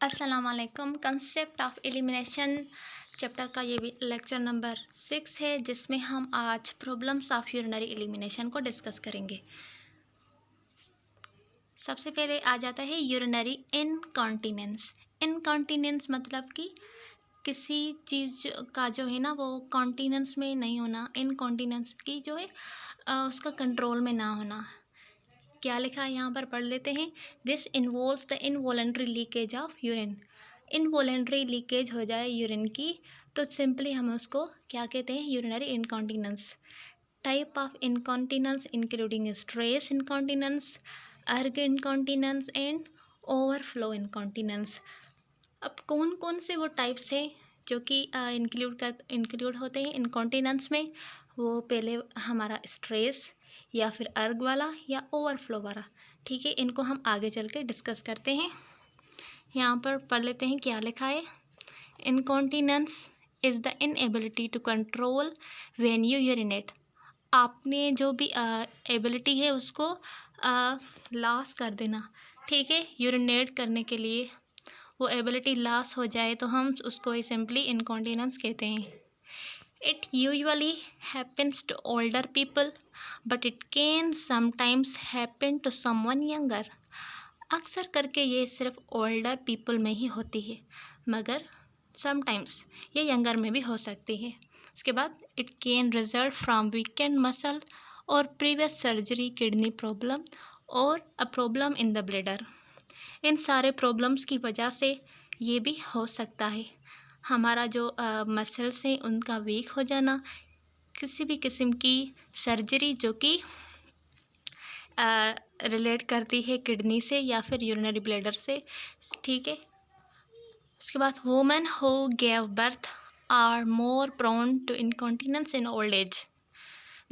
अस्सलाम वालेकुम। Concept of elimination chapter का ये भी लेक्चर नंबर 6 है, जिसमें हम आज प्रॉब्लम्स ऑफ यूरिनरी एलिमिनेशन को डिस्कस करेंगे। सबसे पहले आ जाता है यूरिनरी इनकॉन्टिनेंस। इनकॉन्टिनेंस मतलब कि किसी चीज़ का जो है ना वो कॉन्टिनेंस में नहीं होना, इनकॉन्टिनेंस की जो है उसका कंट्रोल में ना होना। क्या लिखा है यहाँ पर, पढ़ लेते हैं। This involves the involuntary leakage of urine. Involuntary leakage हो जाए यूरिन की तो सिंपली हम उसको क्या कहते हैं, urinary incontinence. Type of incontinence including stress incontinence, urge incontinence and overflow incontinence. अब कौन कौन से वो टाइप्स हैं जो कि इंक्लूड होते हैं इनकॉन्टिनेंस में, वो पहले हमारा स्ट्रेस या फिर अर्ग वाला या ओवरफ्लो वाला। ठीक है, इनको हम आगे चल के डिस्कस करते हैं। यहाँ पर पढ़ लेते हैं क्या लिखा है। Incontinence is the inability to control when you urinate. आपने जो भी एबिलिटी है उसको लॉस कर देना। ठीक है, यूरिनेट करने के लिए वो एबिलिटी लॉस हो जाए तो हम उसको ही सिंपली इनकॉन्टिनेंस कहते हैं। It usually happens to older people but it can sometimes happen to someone younger. अक्सर करके ये सिर्फ ओल्डर पीपल में ही होती है, मगर समटाइम्स ये यंगर में भी हो सकती है। उसके बाद it can result from weakened muscle और प्रीवियस सर्जरी, किडनी प्रॉब्लम और a problem in the bladder. इन सारे प्रॉब्लम्स की वजह से ये भी हो सकता है हमारा जो मसल्स हैं उनका वीक हो जाना, किसी भी किस्म की सर्जरी जो कि रिलेट करती है किडनी से या फिर यूरिनरी ब्लैडर से। ठीक है, उसके बाद women who gave birth are more prone to incontinence in old age.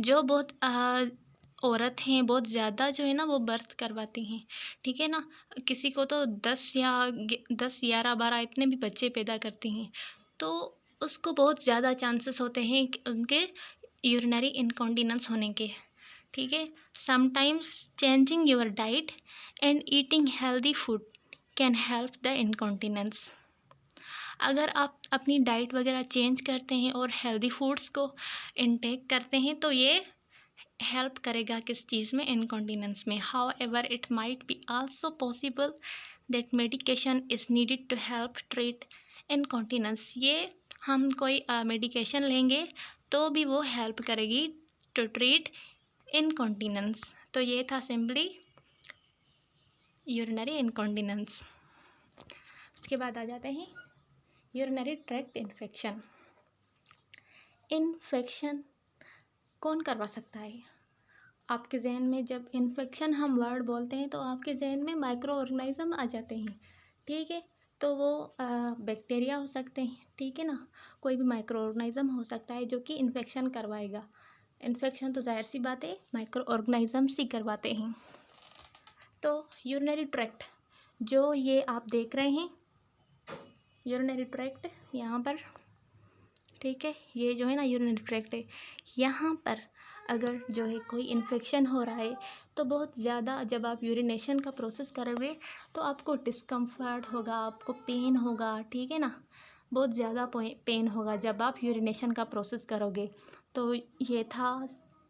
जो बहुत औरत हैं बहुत ज़्यादा जो है ना वो बर्थ करवाती हैं। ठीक है ना, किसी को तो 10 11 12 इतने भी बच्चे पैदा करती हैं, तो उसको बहुत ज़्यादा चांसेस होते हैं कि उनके यूरिनरी इनकॉन्टिनेंस होने के। ठीक है, sometimes changing your diet and eating healthy food can help the incontinence. अगर आप अपनी डाइट वगैरह चेंज करते हैं और हेल्दी फूड्स को इनटेक करते हैं तो ये हेल्प करेगा किस चीज़ में, इनकॉन्टिनेंस में। However it might be also possible that medication is needed to help treat incontinence. ये हम कोई मेडिकेशन लेंगे तो भी वो हेल्प करेगी टू ट्रीट इनकॉन्टिनेंस। तो ये था सिंपली यूरिनरी इनकॉन्टिनेंस। उसके बाद आ जाते हैं यूरिनरी ट्रैक्ट इन्फेक्शन। इन्फेक्शन कौन करवा सकता है? आपके जहन में जब इन्फेक्शन हम वर्ड बोलते हैं तो आपके जहन में माइक्रो ऑर्गेनिज्म आ जाते हैं। ठीक है, तो वो बैक्टीरिया हो सकते हैं। ठीक है ना, कोई भी माइक्रो ऑर्गेनिज्म हो सकता है जो कि इन्फेक्शन करवाएगा। इन्फेक्शन तो जाहिर सी बात है माइक्रो ऑर्गेनिजम्स ही करवाते हैं। तो यूरिनरी ट्रैक्ट जो ये आप देख रहे हैं, यूरिनरी ट्रैक्ट यहाँ पर, ठीक है, ये जो है ना यूरिनरी ट्रैक्ट है। यहाँ पर अगर जो है कोई इन्फेक्शन हो रहा है तो बहुत ज़्यादा जब आप यूरिनेशन का प्रोसेस करोगे तो आपको डिस्कम्फर्ट होगा, आपको पेन होगा। ठीक है ना, बहुत ज़्यादा पेन होगा जब आप यूरिनेशन का प्रोसेस करोगे। तो ये था,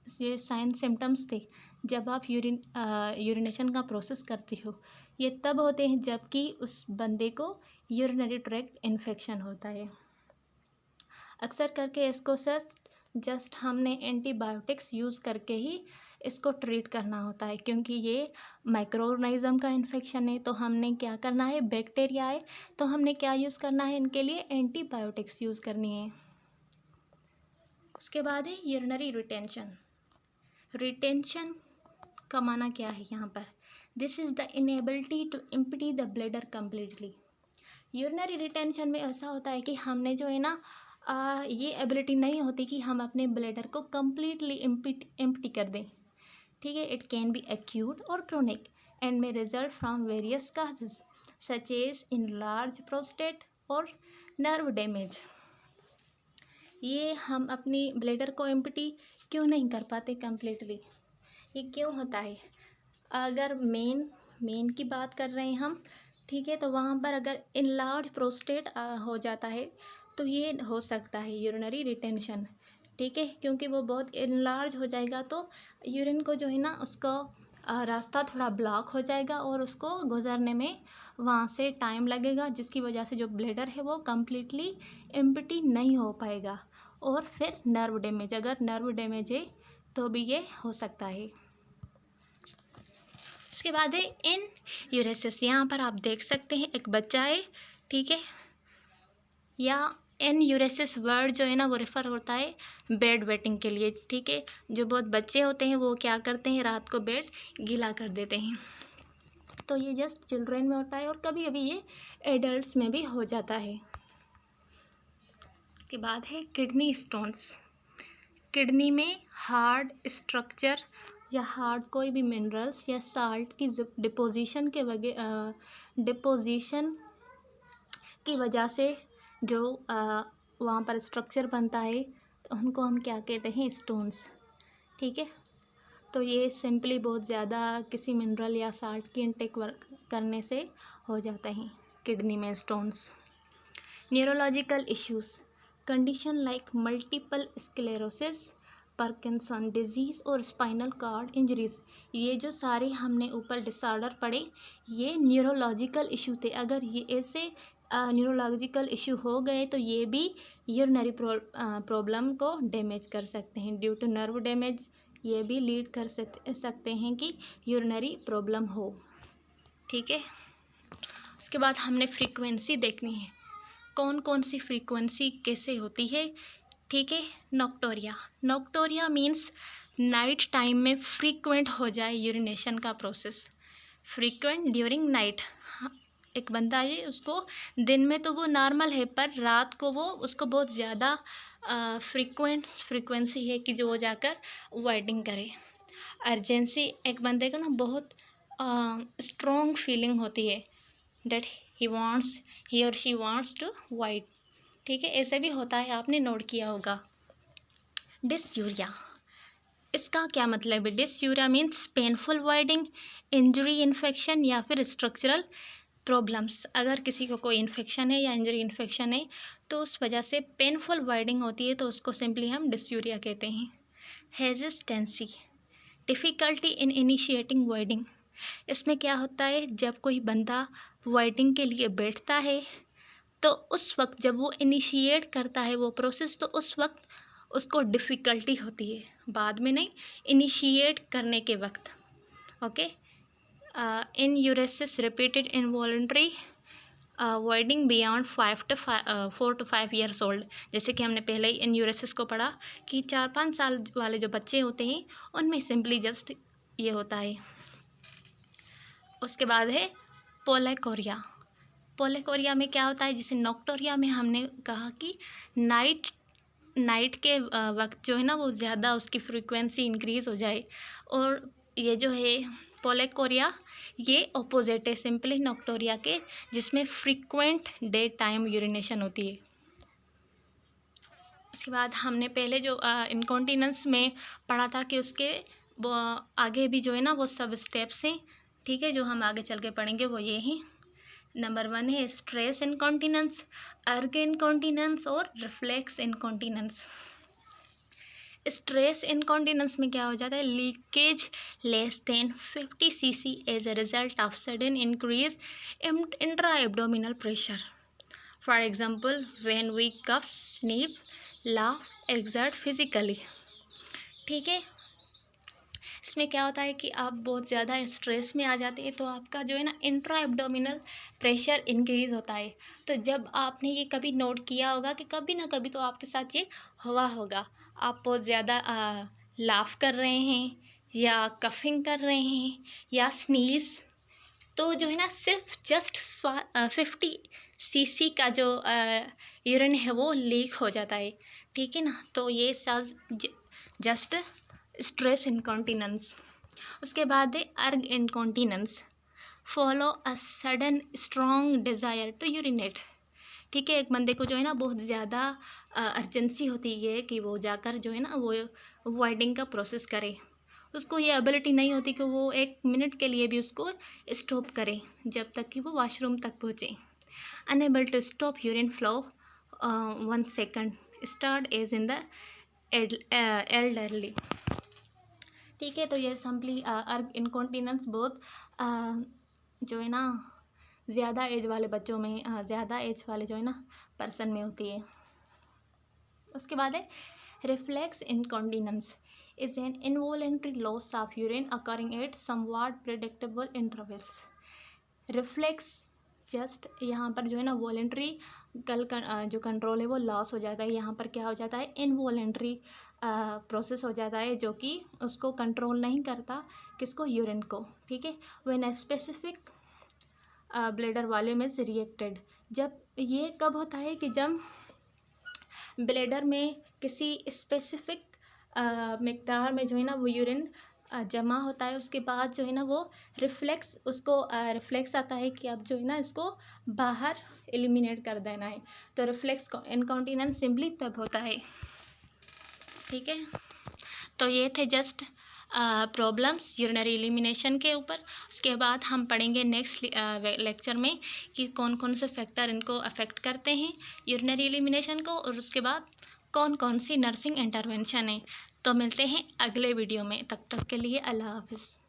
ये साइन सिम्टम्स थे जब आप यूरिनेशन का प्रोसेस करते हो। ये तब होते हैं जबकि उस बंदे को यूरिनरी ट्रैक्ट इन्फेक्शन होता है। अक्सर करके इसको जस्ट हमने एंटीबायोटिक्स यूज़ करके ही इसको ट्रीट करना होता है, क्योंकि ये माइक्रो ऑर्गेनिज्म का इन्फेक्शन है। तो हमने क्या करना है, बैक्टीरिया है तो हमने क्या यूज़ करना है, इनके लिए एंटीबायोटिक्स यूज़ करनी है। उसके बाद है यूरिनरी रिटेंशन। रिटेंशन का माना क्या है यहाँ पर, this is the inability to empty the bladder completely. Urinary retention में ऐसा होता है कि हमने जो है ना ये एबिलिटी नहीं होती कि हम अपने ब्लैडर को कम्प्लीटली एम्प्टी कर दें। ठीक है, इट कैन बी एक्यूट और chronic and may result from various causes such as in large prostate और नर्व डैमेज। ये हम अपनी ब्लैडर को एम्प्टी क्यों नहीं कर पाते कम्प्लीटली, ये क्यों होता है? अगर मेन की बात कर रहे हैं हम, ठीक है। तो वहाँ पर अगर इनलार्ज प्रोस्टेट हो जाता है तो ये हो सकता है यूरिनरी रिटेंशन, ठीक है, क्योंकि वो बहुत इनलार्ज हो जाएगा तो यूरिन को जो है ना उसका रास्ता थोड़ा ब्लॉक हो जाएगा और उसको गुजरने में वहाँ से टाइम लगेगा, जिसकी वजह से जो ब्लैडर है वो कम्प्लीटली एम्प्टी नहीं हो पाएगा और फिर नर्व डैमेज, अगर नर्व डैमेज है तो भी ये हो सकता है। इसके बाद है इन यूरेसिस। यहाँ पर आप देख सकते हैं एक बच्चा है, ठीक है, या इन यूरेसिस वर्ड जो है ना वो रेफ़र होता है बेड वेटिंग के लिए, ठीक है। जो बहुत बच्चे होते हैं वो क्या करते हैं, रात को बेड गीला कर देते हैं, तो ये जस्ट चिल्ड्रेन में होता है और कभी कभी ये एडल्ट्स में भी हो जाता है। इसके बाद है किडनी स्टोन्स। किडनी में हार्ड स्ट्रक्चर या हार्ड कोई भी मिनरल्स या साल्ट की डिपोजिशन की वजह से जो वहाँ पर स्ट्रक्चर बनता है तो उनको हम क्या कहते हैं, स्टोन्स, ठीक है। तो ये सिंपली बहुत ज़्यादा किसी मिनरल या साल्ट की इनटेक वर्क करने से हो जाते हैं किडनी में stones. Neurological issues, condition like multiple sclerosis, Parkinson disease और स्पाइनल कॉर्ड इंजरीज, ये जो सारे हमने ऊपर डिसऑर्डर पढ़े ये न्यूरोलॉजिकल इशू थे। अगर ये ऐसे न्यूरोलॉजिकल इशू हो गए तो ये भी यूरिनरी प्रॉब्लम को डैमेज कर सकते हैं। ड्यू टू नर्व डैमेज ये भी लीड कर सकते हैं कि यूरिनरी प्रॉब्लम हो, ठीक है। उसके बाद हमने फ्रीक्वेंसी देखनी है, कौन कौन सी फ्रीक्वेंसी कैसे होती है, ठीक है। नॉक्टोरिया मीन्स नाइट टाइम में फ्रीक्वेंट हो जाए यूरिनेशन का प्रोसेस, फ्रीक्वेंट ड्यूरिंग नाइट। एक बंदा है उसको दिन में तो वो नॉर्मल है पर रात को वो उसको बहुत ज़्यादा फ्रीक्वेंसी है कि जो वो जाकर वाइडिंग करे। अर्जेंसी, एक बंदे को ना बहुत स्ट्रॉन्ग फीलिंग होती है डेट ही और शी वांट्स टू वाइड, ठीक है, ऐसे भी होता है, आपने नोट किया होगा। डिसयूरिया, इसका क्या मतलब है? Dysuria means painful voiding, injury infection या फिर स्ट्रक्चरल प्रॉब्लम्स। अगर किसी को कोई इन्फेक्शन है या इंजरी इन्फेक्शन है तो उस वजह से पेनफुल वाइडिंग होती है तो उसको सिंपली हम डिसयूरिया कहते हैं। हेजिस्टेंसी, डिफ़िकल्टी इन इनिशिएटिंग वाइडिंग, इसमें क्या होता है जब कोई बंदा वाइडिंग के लिए बैठता है तो उस वक्त जब वो इनिशिएट करता है वो प्रोसेस तो उस वक्त उसको डिफ़िकल्टी होती है, बाद में नहीं, इनिशिएट करने के वक्त, okay. Enuresis repeated involuntary voiding beyond 4 to 5 years old, जैसे कि हमने पहले ही इन यूरेसिस को पढ़ा कि 4-5 साल वाले जो बच्चे होते हैं उनमें सिंपली जस्ट ये होता है। उसके बाद है पोलेकोरिया में क्या होता है, जैसे नॉक्टोरिया में हमने कहा कि नाइट के वक्त जो है ना वो ज़्यादा उसकी फ्रीक्वेंसी इंक्रीज़ हो जाए, और ये जो है पोलेकोरिया ये ऑपोजिट है सिंपली नॉक्टोरिया के, जिसमें फ्रीक्वेंट डे टाइम यूरिनेशन होती है। उसके बाद हमने पहले जो इनकॉन्टिनेंस में पढ़ा था कि उसके वो आगे भी जो है ना वो सब स्टेप्स हैं, ठीक है, जो हम आगे चल के पढ़ेंगे वो ये हैं। नंबर 1 है स्ट्रेस इनकॉन्टिनेंस, अर्ग इनकॉन्टिनेंस और रिफ्लेक्स इनकॉन्टिनेंस। स्ट्रेस इनकॉन्टिनेंस में क्या हो जाता है, leakage less than 50 cc as a result of sudden increase intra abdominal pressure, for example when we cough, sniff, laugh, exert physically, ठीक है। इसमें क्या होता है कि आप बहुत ज़्यादा स्ट्रेस में आ जाते हैं तो आपका जो है ना इंट्रा एब्डोमिनल प्रेशर इंक्रीज़ होता है। तो जब आपने ये कभी नोट किया होगा कि कभी ना कभी तो आपके साथ ये हुआ होगा, आप बहुत ज़्यादा लाफ कर रहे हैं या कफिंग कर रहे हैं या स्नीज़, तो जो है ना सिर्फ जस्ट 50 cc का जो यूरिन है वो लीक हो जाता है, ठीक है ना। तो ये जस्ट स्ट्रेस इनकॉन्टिनेंस। उसके बाद है urge incontinence, follow a sudden strong desire to urinate, ठीक है। एक बंदे को जो है ना बहुत ज़्यादा अर्जेंसी होती है कि वो जाकर जो है ना वो वाइडिंग का प्रोसेस करे, उसको ये एबिलिटी नहीं होती कि वो 1 मिनट के लिए भी उसको स्टॉप करे जब तक कि वो वॉशरूम तक पहुँचे। Unable to stop urine flow 1 second start as in the elderly. ठीक है, तो ये सिंपली इनकॉन्टिनेंस बहुत जो है ना ज़्यादा एज वाले बच्चों में, ज़्यादा एज वाले जो है ना पर्सन में होती है। उसके बाद है reflex incontinence is an involuntary loss of urine occurring at somewhat predictable intervals. Reflex just यहाँ पर जो है ना वॉलेंट्री जो कंट्रोल है वो लॉस हो जाता है। यहाँ पर क्या हो जाता है, इनवॉलेंट्री प्रोसेस हो जाता है जो कि उसको कंट्रोल नहीं करता, किसको, यूरिन को। ठीक है, when a specific bladder volume is reacted. जब ये कब होता है कि जब ब्लैडर में किसी स्पेसिफिक मिकदार में जो है ना वो यूरिन जमा होता है, उसके बाद जो है ना वो रिफ्लेक्स आता है कि अब जो है ना इसको बाहर एलिमिनेट कर देना है। तो रिफ्लेक्स इनकॉन्टिनेंस सिंपली तब होता है। ठीक है, तो ये थे जस्ट प्रॉब्लम्स यूरिनरी एलिमिनेशन के ऊपर। उसके बाद हम पढ़ेंगे नेक्स्ट लेक्चर में कि कौन कौन से फैक्टर इनको अफेक्ट करते हैं यूरिनरी एलिमिनेशन को, और उसके बाद कौन कौन सी नर्सिंग इंटरवेंशन है। तो मिलते हैं अगले वीडियो में, तब तक के लिए अल्लाह हाफिज़।